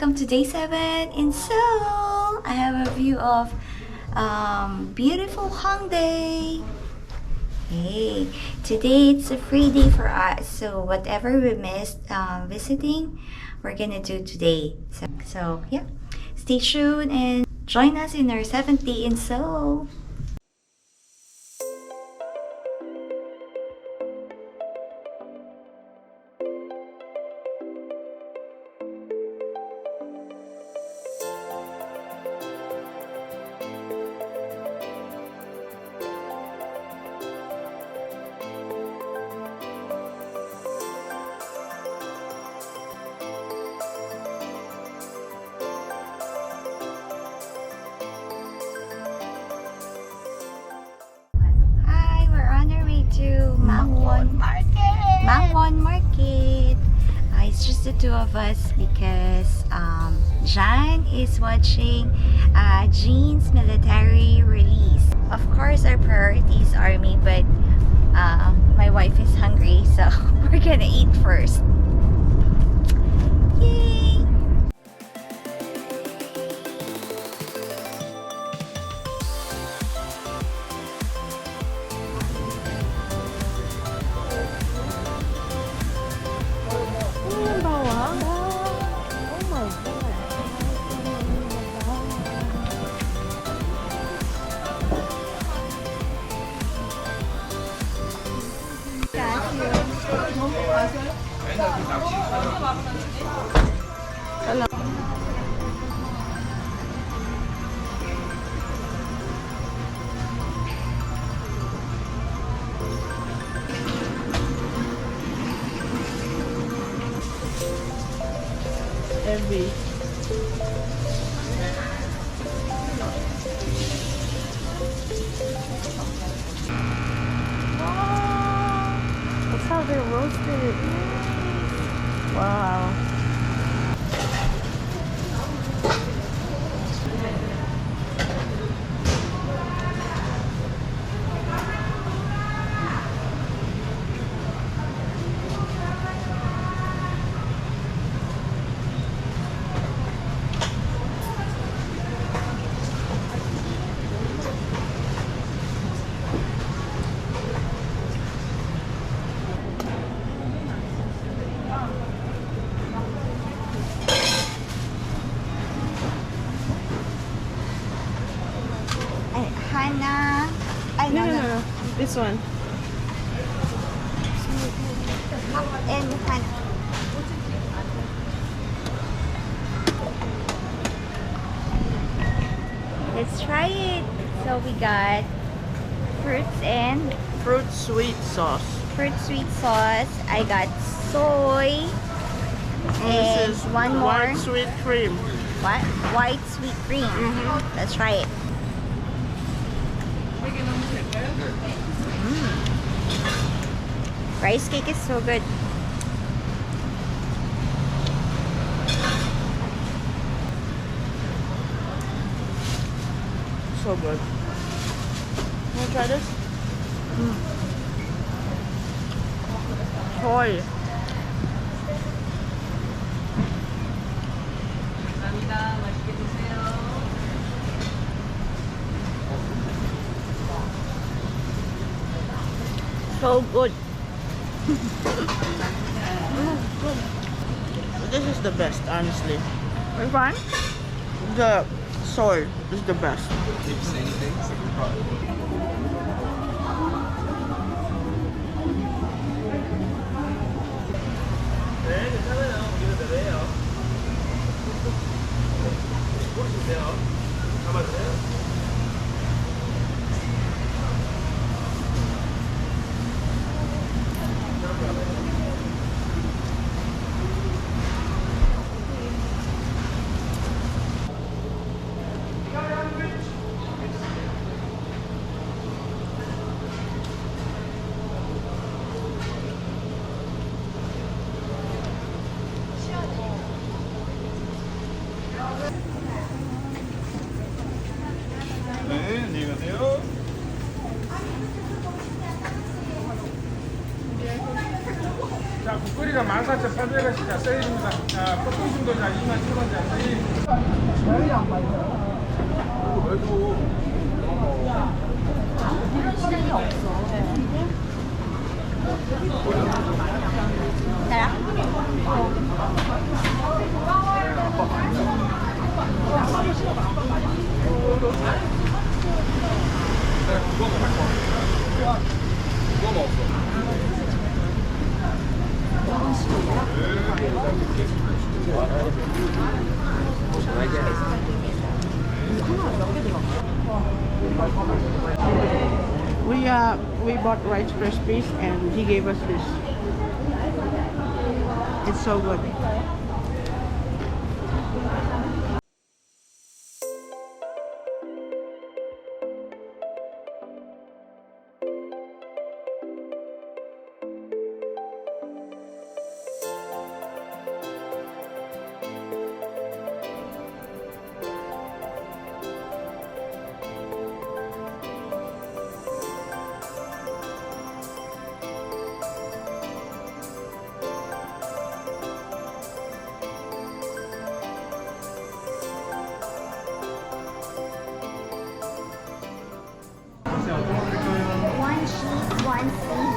welcome to day 7 in Seoul. I have a view of beautiful Hongdae. Hey, today it's a free day for us, so whatever we missed visiting, we're gonna do today. So yeah, stay tuned and join us in our 7th day in Seoul. To Mangwon Market. Mangwon Market. It's just the two of us because Jan is watching Jean's military release. Of course, our priorities are me, but my wife is hungry, so we're gonna eat first. Yay! Heavy. Wow, that's how they roasted it. Wow. No. This one. And Hana. Let's try it. So we got fruits and Fruit sweet sauce. fruit sweet sauce. I got soy and This is one more. white sweet cream. What? White sweet cream. Let's try it. Rice cake is so good. So good. You wanna try this? Soy. So good. This is the best, honestly. Which one? The soy is the best. 자, 국거리가 14,800원이자 세일입니다. 자, 포토심도 자 21,000원자 세일. 별이 안 맞아요. 이런 시장이 없어. We bought Rice Krispies and he gave us this. It's so good. One sheet, one seat.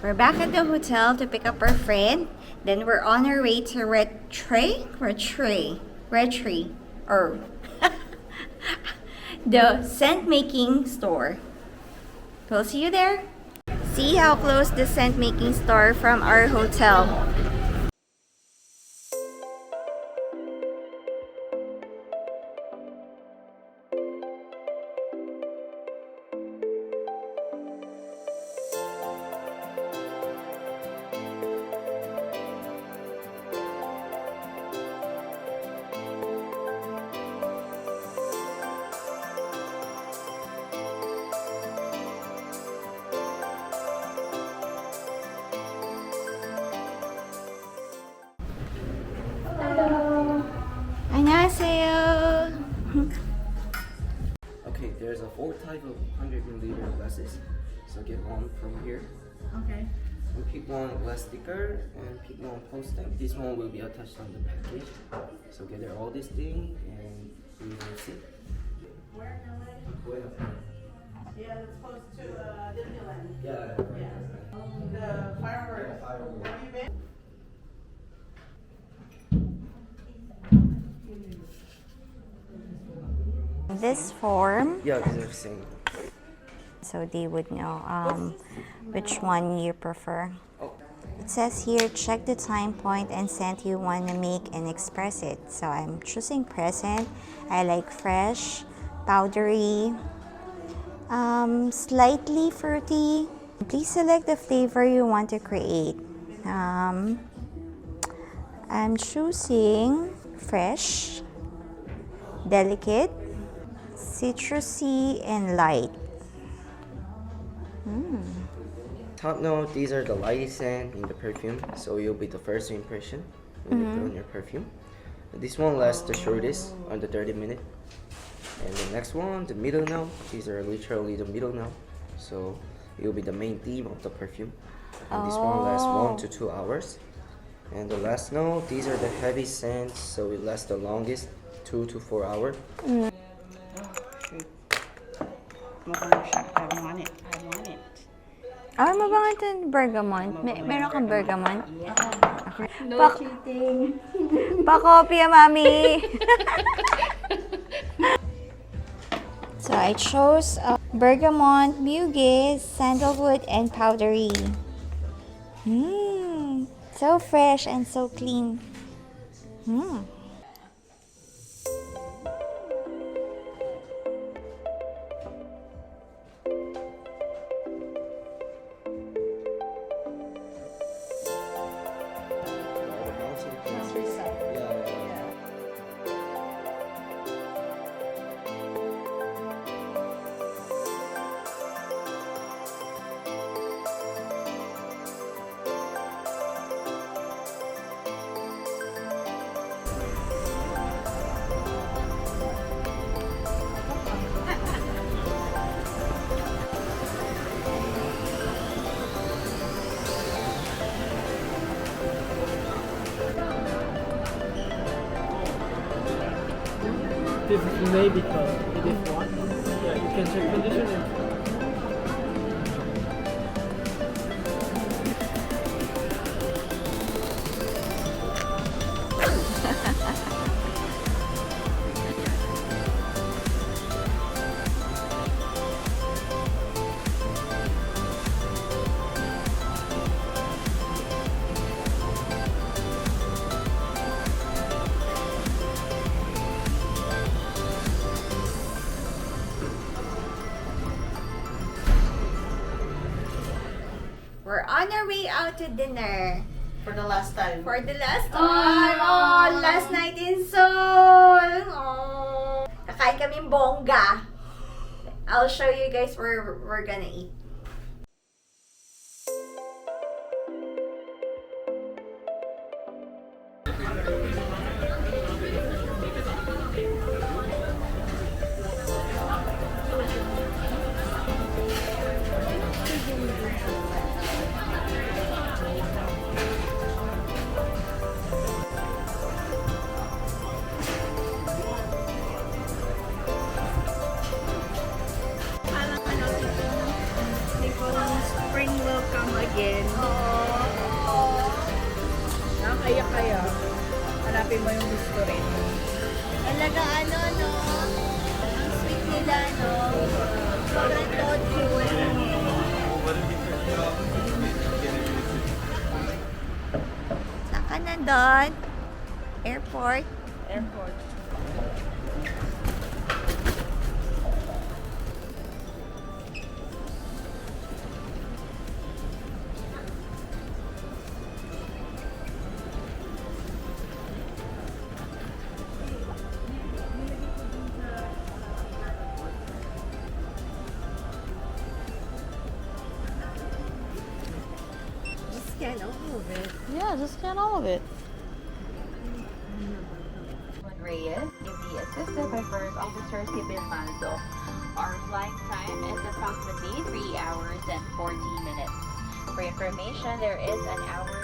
We're back at the hotel to pick up our friend. Then we're on our way to Rettre, or the scent making store. We'll see you there. See how close the scent making store from our hotel. 안녕하세요. Okay, there's a 4 type of 100ml glasses. So get one from here. Okay. And pick one glass sticker and pick one post-it. This one will be attached on the package. So gather all this thing and we will see. Where? Yeah, it's close to Disneyland. Yeah. The fireworks. Have you been? This form, Yeah, these are the same. so they would know which one you prefer. Oh. It says here, check the time point and scent you want to make and express it. So I'm choosing present. I like fresh, powdery, slightly fruity. Please select the flavor you want to create. I'm choosing fresh, delicate, citrusy, and light. Top note, these are the lightest scent in the perfume, so you'll be the first impression when you put on your perfume. This one lasts the shortest, under 30 minutes. And the next one, the middle note, these are literally the middle note, so it will be the main theme of the perfume. And this one lasts 1 to 2 hours. And the last note, these are the heavy scents, so it lasts the longest, 2 to 4 hours. I want it. Mabango ito bergamot. Meron kang bergamot? No cheating. Pakopya, mami. So I chose bergamot, muguet, sandalwood, and powdery. So fresh and so clean. This is medical. It is what? Yeah, you can check condition and We're on our way out to dinner. For the last time. For the last time. Oh, last night in Seoul. Oh. Kakain kaming bongga. I'll show you guys where we're gonna eat. Spring will come again. Nakakaya. Hanapin mo yung gusto rin. Talaga ano, no? Ang sweet nila, no? Sobrang thoughtful. Saan ka na doon? Airport? Airport. Scan all of it. Yeah, just scan all of it. Reyes, the Assistant by First Officer Civil Maldo. Our flying time is approximately 3 hours and 40 minutes. For information, there is an hour